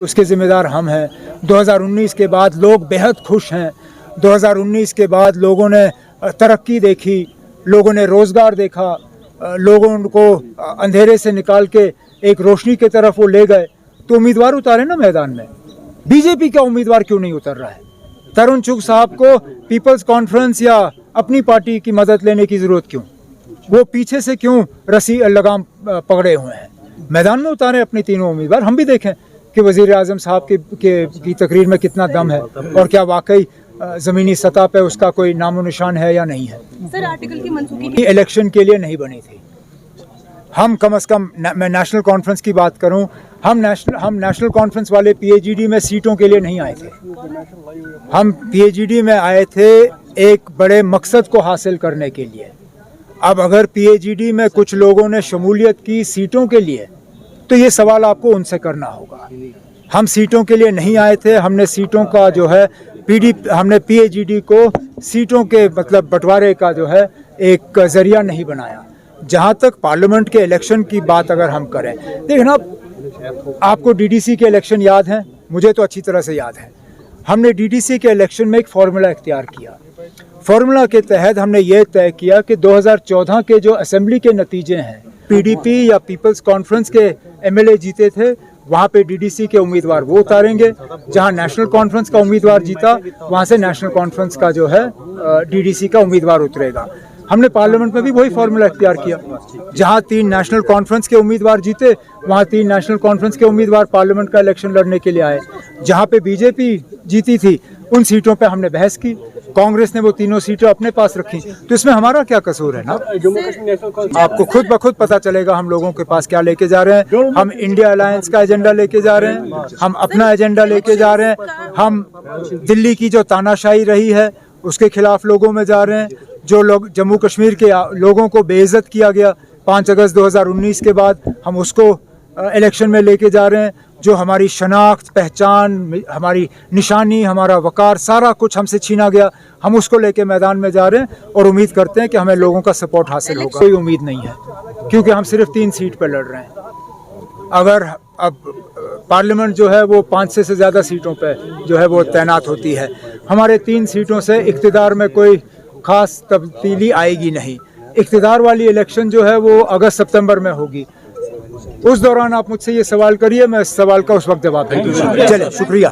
उसके जिम्मेदार हम हैं। 2019 के बाद लोग बेहद खुश हैं। 2019 के बाद लोगों ने तरक्की देखी, लोगों ने रोज़गार देखा, लोगों को अंधेरे से निकाल के एक रोशनी की तरफ वो ले गए। तो उम्मीदवार उतारे ना मैदान में। बीजेपी का उम्मीदवार क्यों नहीं उतर रहा है? तरुण चुग साहब को पीपल्स कॉन्फ्रेंस या अपनी पार्टी की मदद लेने की ज़रूरत क्यों? वो पीछे से क्यों रस्सी लगाम पकड़े हुए हैं? मैदान में उतारे अपने तीनों उम्मीदवार। हम भी देखें कि वज़ीर आज़म साहब की तकरीर में कितना दम है और क्या वाकई ज़मीनी सतह पे उसका कोई नामो निशान है या नहीं है। सर, आर्टिकल की मनसूखी इलेक्शन के लिए नहीं बनी थी। हम कम से कम, मैं नेशनल कॉन्फ्रेंस की बात करूं, हम नेशनल कॉन्फ्रेंस वाले पीएचईडी में सीटों के लिए नहीं आए थे। हम पीएचईडी में आए थे एक बड़े मकसद को हासिल करने के लिए। अब अगर पीएचईडी में कुछ लोगों ने शमूलियत की सीटों के लिए, तो ये सवाल आपको उनसे करना होगा। हम सीटों के लिए नहीं आए थे। हमने सीटों का जो है हमने पीएचईडी को सीटों के मतलब बंटवारे का जो है एक जरिया नहीं बनाया। जहाँ तक पार्लियामेंट के इलेक्शन की बात अगर हम करें, देखना, आपको डीडीसी के इलेक्शन याद हैं, मुझे तो अच्छी तरह से याद है। हमने डीडीसी के इलेक्शन में एक फार्मूला इख्तियार किया। फार्मूला के तहत हमने ये तय किया कि 2014 के जो असेंबली के नतीजे हैं, पीडीपी या पीपल्स कॉन्फ्रेंस के एमएलए जीते थे, वहाँ पे डीडीसी के उम्मीदवार वो उतारेंगे। जहाँ नेशनल कॉन्फ्रेंस का उम्मीदवार जीता, वहाँ से नेशनल कॉन्फ्रेंस का जो है डीडीसी का उम्मीदवार उतरेगा। हमने पार्लियामेंट में भी वही फार्मूला इख्तियार किया। जहाँ 3 नेशनल कॉन्फ्रेंस के उम्मीदवार जीते, वहाँ 3 नेशनल कॉन्फ्रेंस के उम्मीदवार पार्लियामेंट का इलेक्शन लड़ने के लिए आए। जहाँ पे बीजेपी जीती थी, उन सीटों पे हमने बहस की। कांग्रेस ने वो तीनों सीटें अपने पास रखी। तो इसमें हमारा क्या कसूर है ना? आपको खुद ब खुद पता चलेगा हम लोगों के पास क्या लेके जा रहे हैं। हम इंडिया अलायंस का एजेंडा लेके जा रहे हैं, हम अपना एजेंडा लेके जा रहे हैं। हम दिल्ली की जो तानाशाही रही है उसके खिलाफ लोगों में जा रहे हैं। जो लोग जम्मू कश्मीर के लोगों को बेइज्जत किया गया 5 अगस्त 2019 के बाद, हम उसको इलेक्शन में लेके जा रहे हैं। जो हमारी शनाख्त, पहचान, हमारी निशानी, हमारा वकार, सारा कुछ हमसे छीना गया, हम उसको लेके मैदान में जा रहे हैं और उम्मीद करते हैं कि हमें लोगों का सपोर्ट हासिल होगा। कोई उम्मीद नहीं है, क्योंकि हम सिर्फ 3 सीट पर लड़ रहे हैं। अगर अब पार्लियामेंट जो है वो 500 से ज़्यादा सीटों पे जो है वो तैनात होती है। हमारे 3 सीटों से इक़्तिदार में कोई ख़ास तब्दीली आएगी नहीं। इक़्तिदार वाली इलेक्शन जो है वो अगस्त सितंबर में होगी। उस दौरान आप मुझसे ये सवाल करिए, मैं इस सवाल का उस वक्त जवाब दूंगा। चलिए, शुक्रिया।